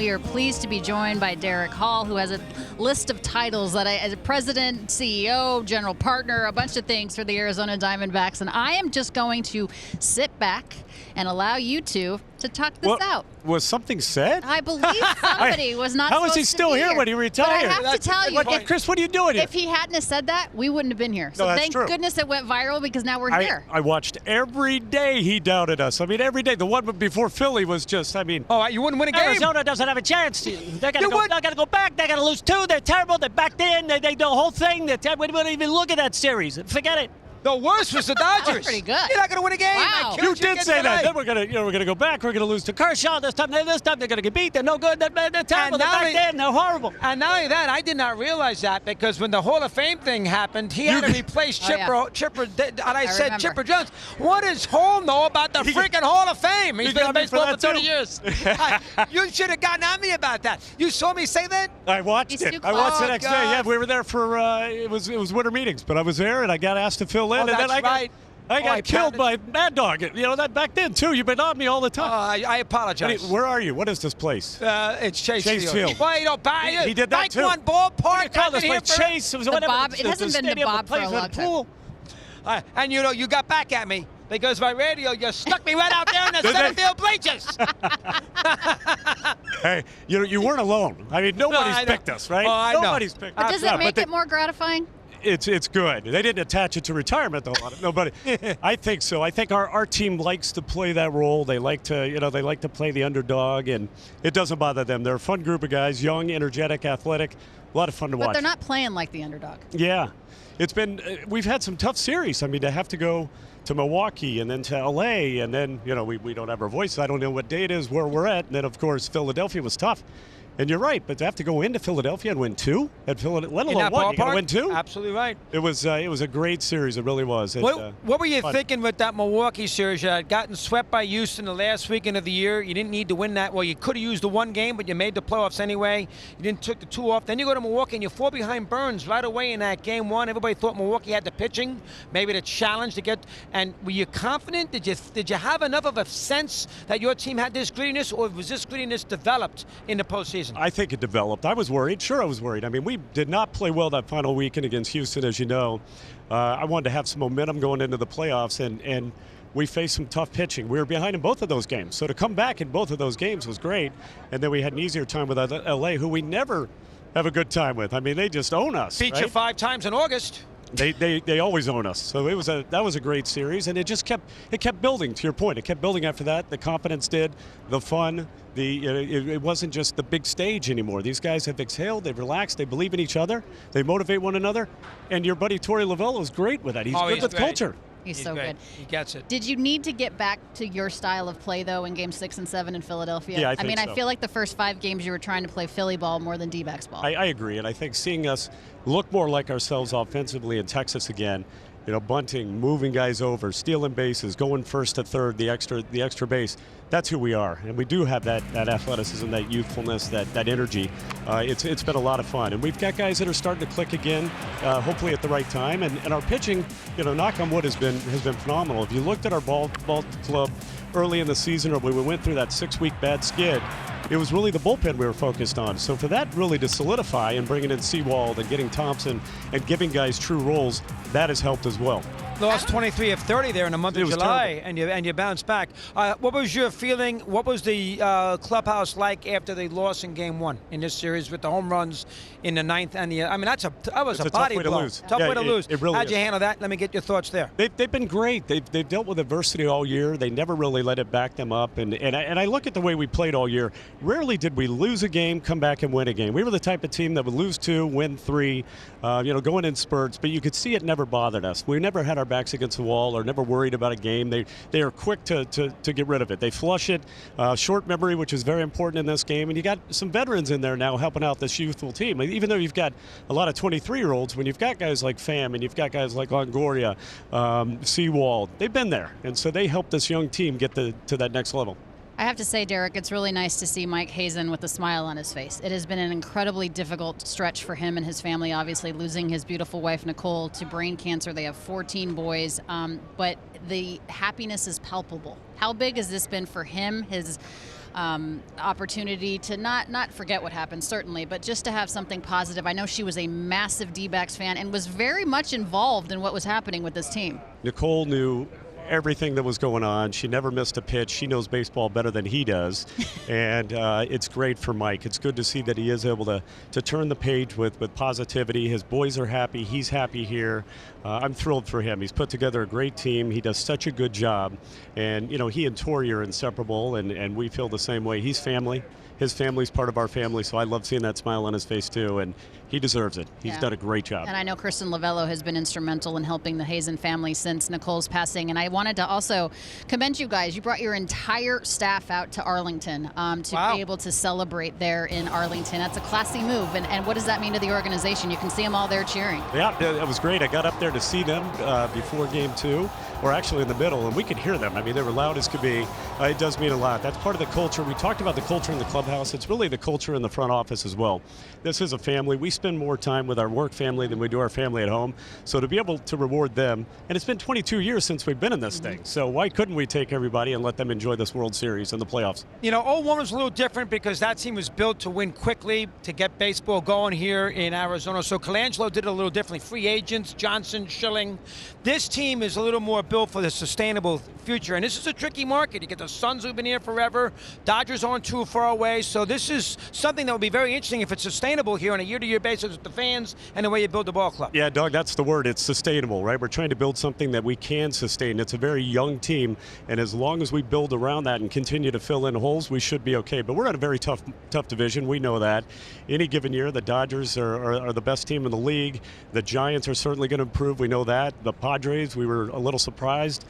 we are pleased to be joined by Derrick Hall, who has a list of titles that as a president, CEO, general partner, a bunch of things for the Arizona Diamondbacks. And I am just going to sit back and allow you two to talk this out. Was something said? I believe somebody was not How supposed is he still to be here when he retired? But I have to tell you, Chris, what are you doing here? if he hadn't have said that, we wouldn't have been here. So that's thank true. goodness it went viral, because now we're here. I watched every day he doubted us. I mean, every day. The one before Philly was just, Oh, you wouldn't win a game? Arizona doesn't have a chance. They got to go back. They got to lose 2. They're terrible. They're backed in. They the whole thing. We wouldn't even look at that series. Forget it. The worst was the Dodgers. Pretty good. You're not going to win a game. Wow. You did say that. Then we're gonna go back. We're gonna lose to Kershaw this time. This time they're going to get beat. They're no good. They're terrible. They're backed in. They're horrible. And not only that, I did not realize that, because when the Hall of Fame thing happened, he had to replace Chipper. And I said, remember. Chipper Jones. What does Hall know about the freaking Hall of Fame? He's been in baseball for 30 years. You should have gotten on me about that. You saw me say that? I watched it. I watched it next day. Yeah, we were there for it was winter meetings, but I was there and I got asked to fill in. Oh, that's right. I got killed by Mad Dog. You know that back then too. You've been on me all the time. I apologize. Where are you? What is this place? It's Chase Field. Well, you know, he did that too. One ballpark. Call this place Chase. It was whatever. It hasn't been the Bob for a long time. And you know, you got back at me because my radio, you stuck me right out there in the center field bleachers. Hey, you weren't alone. I mean, nobody's picked us, right? Oh, I know. Nobody's picked us. But does it make it more gratifying? It's good. They didn't attach it to retirement, though. Nobody. I think so. I think our team likes to play that role. They like to play the underdog, and it doesn't bother them. They're a fun group of guys, young, energetic, athletic, a lot of fun to watch. But they're not playing like the underdog. Yeah, we've had some tough series. I mean, to have to go to Milwaukee and then to LA, and then we don't have our voice. I don't know what day it is, where we're at, and then of course Philadelphia was tough. And you're right, but to have to go into Philadelphia and win 2 at Philadelphia, let alone 1, you got to win 2. Absolutely right. It was a great series. It really was. What were you thinking with that Milwaukee series? You had gotten swept by Houston the last weekend of the year. You didn't need to win that. Well, you could have used the 1 game, but you made the playoffs anyway. You didn't took the 2 off. Then you go to Milwaukee and you fall behind Burns right away in that game 1. Everybody thought Milwaukee had the pitching, maybe the challenge to get. And were you confident? Did you have enough of a sense that your team had this grittiness, or was this grittiness developed in the postseason? I think it developed. I was worried. Sure, I was worried. I mean, we did not play well that final weekend against Houston, as you know. I wanted to have some momentum going into the playoffs, and we faced some tough pitching. We were behind in both of those games. So to come back in both of those games was great. And then we had an easier time with LA, who we never have a good time with. I mean, they just own us. Beat you 5 times in August. They always own us. So that was a great series, and it just kept building. To your point, it kept building after that. The confidence did, the fun. It wasn't just the big stage anymore. These guys have exhaled. They've relaxed. They believe in each other. They motivate one another. And your buddy Torey Lovullo is great with that. He's good with culture. He's so great. good. He gets it. Did you need to get back to your style of play, though, in Game 6 and 7 in Philadelphia? Yeah, I think so. I feel like the first 5 games you were trying to play Philly ball more than D-backs ball. I agree, and I think seeing us look more like ourselves offensively in Texas again, bunting, moving guys over, stealing bases, going first to third, the extra base. That's who we are, and we do have that athleticism, that youthfulness, that energy. It's been a lot of fun, and we've got guys that are starting to click again, hopefully at the right time. And our pitching, knock on wood, has been phenomenal. If you looked at our ball club early in the season, or when we went through that 6-week bad skid, it was really the bullpen we were focused on. So for that really to solidify and bringing in Seawald and getting Thompson and giving guys true roles, that has helped as well. Lost 23 of 30 there in the month of July, and you bounced back. What was your feeling? What was the clubhouse like after they lost in Game 1 in this series with the home runs in the 9th and that was a body blow. Tough way to lose. It really How'd you handle that? Let me get your thoughts there. They've been great. They've dealt with adversity all year. They never really let it back them up. And I look at the way we played all year. Rarely did we lose a game, come back and win a game. We were the type of team that would lose 2, win 3, going in spurts. But you could see it never bothered us. We never had our backs against the wall or never worried about a game. They are quick to get rid of it. They flush it. Short memory, which is very important in this game. And you got some veterans in there now helping out this youthful team. Even though you've got a lot of 23-year-olds, when you've got guys like Pham and you've got guys like Longoria, Seawald, they've been there. And so they helped this young team get to that next level. I have to say, Derrick, it's really nice to see Mike Hazen with a smile on his face. It has been an incredibly difficult stretch for him and his family, obviously, losing his beautiful wife, Nicole, to brain cancer. They have 14 boys, but the happiness is palpable. How big has this been for him, his opportunity to not forget what happened, certainly, but just to have something positive. I know she was a massive D-Backs fan and was very much involved in what was happening with this team. Nicole knew everything that was going on. She never missed a pitch. She knows baseball better than he does. And it's great for Mike. It's good to see that he is able to turn the page with positivity. His boys are happy. He's happy here. I'm thrilled for him. He's put together a great team. He does such a good job. And, you know, he and Tori are inseparable, and we feel the same way. He's family. His family's part of our family, so I love seeing that smile on his face, too, and he deserves it. He's done a great job. And I know Kristen Lavello has been instrumental in helping the Hazen family since Nicole's passing, and I wanted to also commend you guys. You brought your entire staff out to Arlington to be able to celebrate there in Arlington. That's a classy move, and what does that mean to the organization? You can see them all there cheering. Yeah, it was great. I got up there to see them before Game 2, or actually in the middle, and we could hear them. I mean, they were loud as could be. It does mean a lot. That's part of the culture. We talked about the culture in the clubhouse. It's really the culture in the front office as well. This is a family. We spend more time with our work family than we do our family at home. So to be able to reward them, and it's been 22 years since we've been in this thing, so why couldn't we take everybody and let them enjoy this World Series and the playoffs? You know, Old Woman's a little different because that team was built to win quickly, to get baseball going here in Arizona. So Colangelo did it a little differently. Free agents, Johnson, Schilling. This team is a little more built for the sustainable future. And this is a tricky market. You get the Suns who've been here forever. Dodgers aren't too far away. So this is something that will be very interesting if it's sustainable here on a year-to-year basis with the fans and the way you build the ball club. Yeah, Doug, that's the word. It's sustainable, right? We're trying to build something that we can sustain. It's a very young team, and as long as we build around that and continue to fill in holes, we should be okay. But we're in a very tough division. We know that. Any given year, the Dodgers are the best team in the league. The Giants are certainly going to improve. We know that. The Padres, we were a little surprised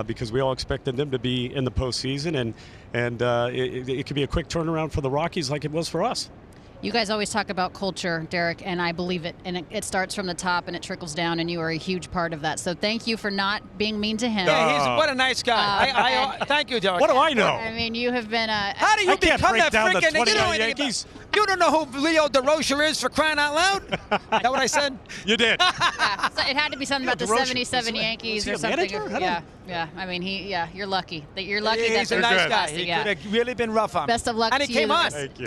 because we all expected them to be in the postseason, and it could be a quick turnaround for the Rockies like it was for us. You guys always talk about culture, Derrick, and I believe it. And it starts from the top and it trickles down, and you are a huge part of that. So thank you for not being mean to him. Yeah, what a nice guy. Thank you, Derrick. What do I know? I mean, you have been a... How do you become that freaking... Yankees. You don't know who Leo DeRocher is, for crying out loud? Is that what I said? You did. Yeah, so it had to be something about the DeRocher, 77 Yankees or something. Manager? Yeah. I mean, you're lucky. You're lucky He's that a nice guy. He He could have really been rough on him. Best of luck and to he came you. on. Thank you.